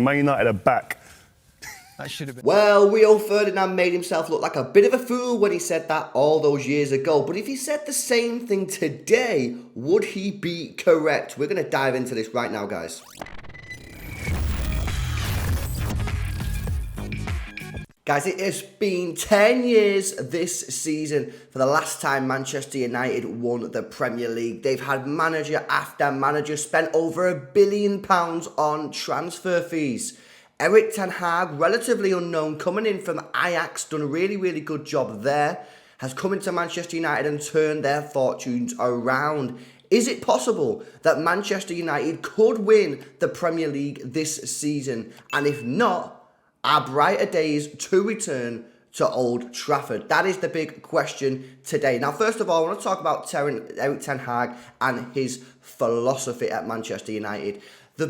Man United are back. That should have been. Well, Rio Ferdinand made himself look like a bit of a fool when he said that all those years ago. But if he said the same thing today, would he be correct? We're going to dive into this right now, guys. Guys, it has been 10 years this season for the last time Manchester United won the Premier League. They've had manager after manager, spent over £1 billion on transfer fees. Erik ten Hag, relatively unknown, coming in from Ajax, done a really, really good job there, has come into Manchester United and turned their fortunes around. Is it possible that Manchester United could win the Premier League this season? And if not, are brighter days to return to Old Trafford? That is the big question today. Now, first of all, I want to talk about Erik ten Hag and his philosophy at Manchester United.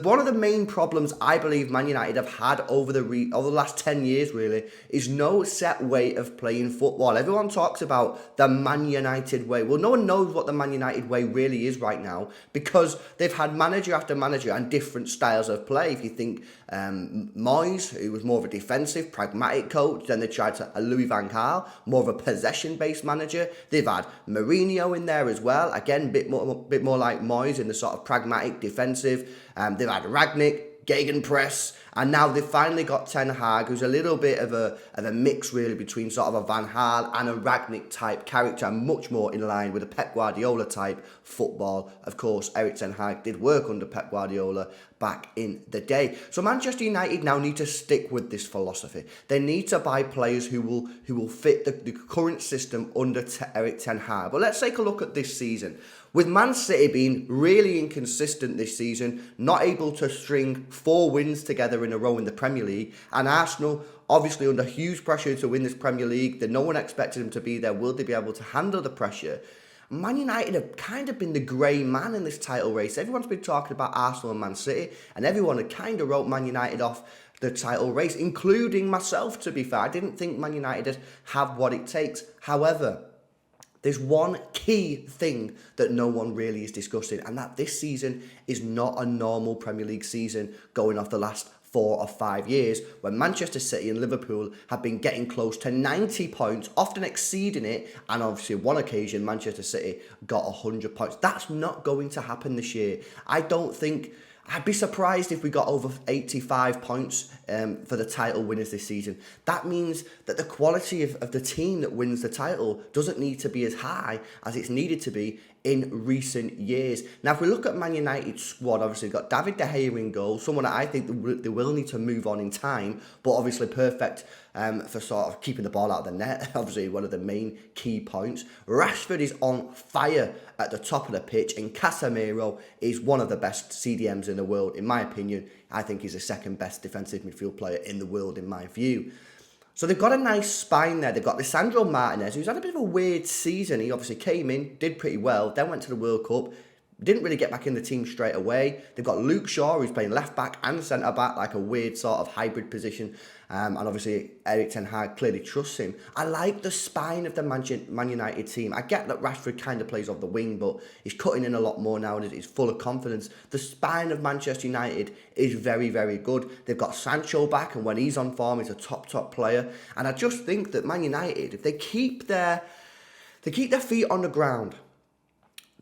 One of the main problems I believe Man United have had over the last 10 years, really, is no set way of playing football. Everyone talks about the Man United way. Well, no one knows what the Man United way really is right now because they've had manager after manager and different styles of play. If you think Moyes, who was more of a defensive, pragmatic coach, then they tried to Louis van Gaal, more of a possession-based manager. They've had Mourinho in there as well, again, bit more like Moyes in the sort of pragmatic, defensive. They've had Rangnick, Gegenpress, and now they've finally got Ten Hag, who's a little bit of a mix really between sort of a Van Gaal and a Rangnick type character, and much more in line with a Pep Guardiola type football. Of course, Erik ten Hag did work under Pep Guardiola back in the day. So Manchester United now need to stick with this philosophy. They need to buy players who will fit the current system under Erik ten Hag. But let's take a look at this season. With Man City being really inconsistent this season, not able to string 4 wins together in a row in the Premier League, and Arsenal obviously under huge pressure to win this Premier League, that no one expected them to be there, will they be able to handle the pressure? Man United have kind of been the grey man in this title race. Everyone's been talking about Arsenal and Man City, and everyone had kind of wrote Man United off the title race, including myself, to be fair. I didn't think Man United have what it takes. However, there's one key thing that no one really is discussing, and that this season is not a normal Premier League season going off the last 4 or 5 years, when Manchester City and Liverpool have been getting close to 90 points, often exceeding it, and obviously one occasion Manchester City got 100 points. That's not going to happen this year. I'd be surprised if we got over 85 points for the title winners this season. That means that the quality of the team that wins the title doesn't need to be as high as it's needed to be in recent years. Now, if we look at Man United's squad, obviously we've got David De Gea in goal, someone that I think they will need to move on in time, but obviously perfect for sort of keeping the ball out of the net. Obviously one of the main key points. Rashford is on fire at the top of the pitch, and Casemiro is one of the best CDMs in the world, in my opinion. I think he's the second best defensive midfield player in the world, in my view. So they've got a nice spine there. They've got Lisandro Martinez, who's had a bit of a weird season. He obviously came in, did pretty well, then went to the World Cup, didn't really get back in the team straight away. They've got Luke Shaw, who's playing left back and centre back, like a weird sort of hybrid position. And obviously Erik ten Hag clearly trusts him. I like the spine of the Man United team. I get that Rashford kind of plays off the wing, but he's cutting in a lot more now and he's full of confidence. The spine of Manchester United is very, very good. They've got Sancho back, and when he's on form, he's a top player. And I just think that Man United, if they keep their feet on the ground,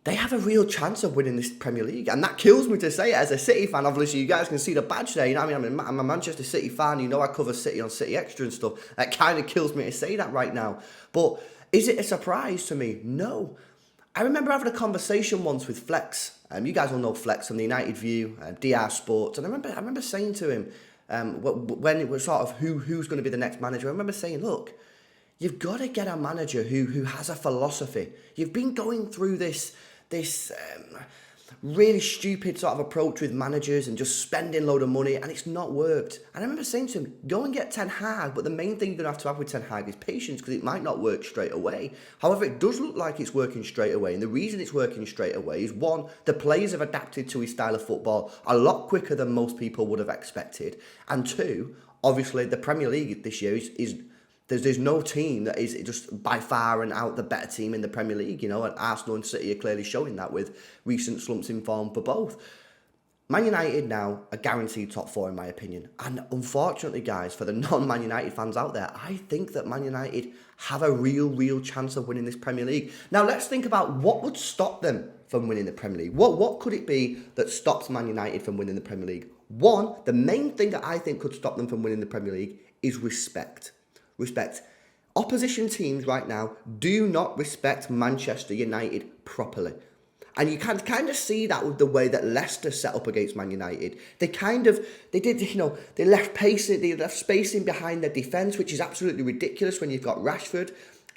they have a real chance of winning this Premier League. And that kills me to say it as a City fan. Obviously, you guys can see the badge there. You know what I mean? I'm a Manchester City fan. You know I cover City on City Extra and stuff. That kind of kills me to say that right now. But is it a surprise to me? No. I remember having a conversation once with Flex. You guys all know Flex from the United View, DR Sports. And I remember saying to him, when it was sort of who's going to be the next manager, I remember saying, look, you've got to get a manager who has a philosophy. You've been going through this really stupid sort of approach with managers and just spending a load of money, and it's not worked. And I remember saying to him, go and get Ten Hag, but the main thing you're going to have with Ten Hag is patience, because it might not work straight away. However, it does look like it's working straight away, and the reason it's working straight away is, one, the players have adapted to his style of football a lot quicker than most people would have expected, and two, obviously the Premier League this year is there's no team that is just by far and out the better team in the Premier League, you know, and Arsenal and City are clearly showing that with recent slumps in form for both. Man United now are guaranteed top four in my opinion. And unfortunately, guys, for the non-Man United fans out there, I think that Man United have a real chance of winning this Premier League. Now, let's think about what would stop them from winning the Premier League. What could it be that stops Man United from winning the Premier League? One, the main thing that I think could stop them from winning the Premier League is respect. Respect. Opposition teams right now do not respect Manchester United properly. And you can kind of see that with the way that Leicester set up against Man United. They left spacing behind their defence, which is absolutely ridiculous when you've got Rashford.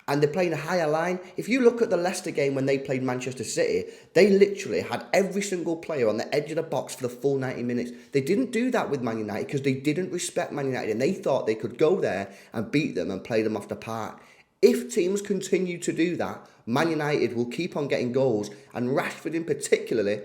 And they're playing a higher line. If you look at the Leicester game when they played Manchester City, they literally had every single player on the edge of the box for the full 90 minutes. They didn't do that with Man United because they didn't respect Man United and they thought they could go there and beat them and play them off the park. If teams continue to do that, Man United will keep on getting goals, and Rashford in particular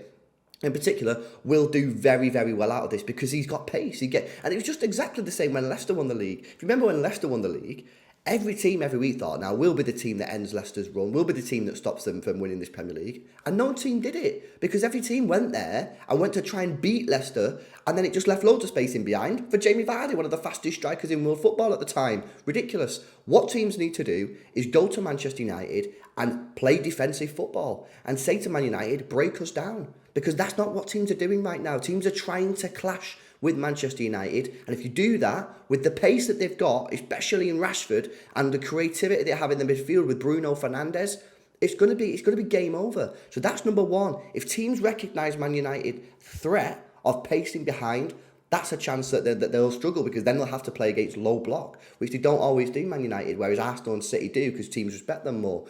will do very well out of this because he's got pace. And it was just exactly the same when Leicester won the league. If you remember when Leicester won the league, every team every week thought, now we'll be the team that ends Leicester's run, we'll be the team that stops them from winning this Premier League. And no team did it because every team went there and went to try and beat Leicester, and then it just left loads of space in behind for Jamie Vardy, one of the fastest strikers in world football at the time. Ridiculous. What teams need to do is go to Manchester United and play defensive football and say to Man United, break us down. Because that's not what teams are doing right now. Teams are trying to clash with Manchester United, and if you do that with the pace that they've got, especially in Rashford, and the creativity they have in the midfield with Bruno Fernandes, it's going to be game over. So that's number one. If teams recognise Man United threat of pacing behind, that's a chance that they'll struggle because then they'll have to play against low block, which they don't always do, Man United, whereas Arsenal and City do because teams respect them more.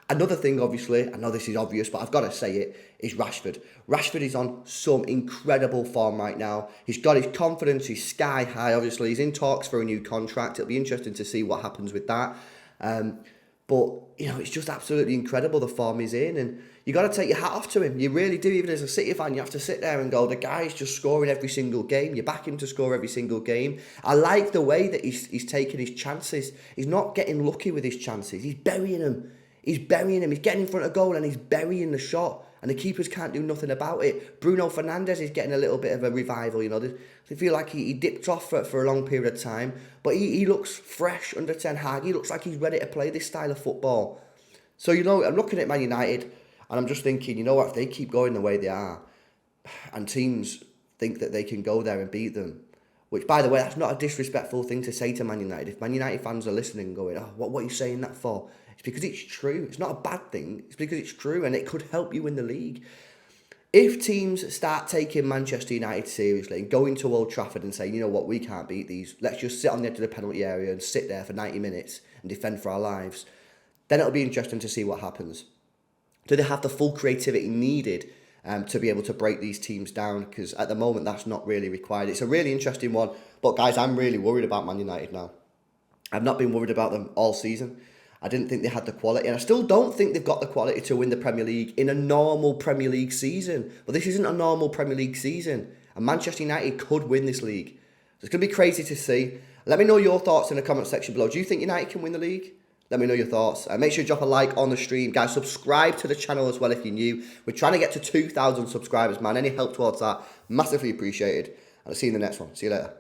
Another thing, obviously, I know this is obvious, but I've got to say it, is Rashford. Rashford is on some incredible form right now. He's got his confidence, he's sky high, obviously. He's in talks for a new contract. It'll be interesting to see what happens with that. But, it's just absolutely incredible the form he's in. And you got to take your hat off to him. You really do. Even as a City fan, you have to sit there and go, the guy's just scoring every single game. You back him to score every single game. I like the way that he's taking his chances. He's not getting lucky with his chances. He's burying them. He's burying him. He's getting in front of goal and he's burying the shot. And the keepers can't do nothing about it. Bruno Fernandes is getting a little bit of a revival, I feel like he dipped off for a long period of time. But he looks fresh under Ten Hag. He looks like he's ready to play this style of football. So, I'm looking at Man United and I'm just thinking, what, if they keep going the way they are and teams think that they can go there and beat them, which, by the way, that's not a disrespectful thing to say to Man United. If Man United fans are listening and going, what are you saying that for? It's because it's true. It's not a bad thing. It's because it's true and it could help you win the league. If teams start taking Manchester United seriously and going to Old Trafford and saying, we can't beat these, let's just sit on the edge of the penalty area and sit there for 90 minutes and defend for our lives, then it'll be interesting to see what happens. Do they have the full creativity needed to be able to break these teams down? Because at the moment, that's not really required. It's a really interesting one. But guys, I'm really worried about Man United now. I've not been worried about them all season. I didn't think they had the quality, and I still don't think they've got the quality to win the Premier League in a normal Premier League season. But this isn't a normal Premier League season, and Manchester United could win this league. So it's going to be crazy to see. Let me know your thoughts in the comment section below. Do you think United can win the league? Let me know your thoughts. Make sure you drop a like on the stream. Guys, subscribe to the channel as well if you're new. We're trying to get to 2,000 subscribers, man. Any help towards that, massively appreciated. And I'll see you in the next one. See you later.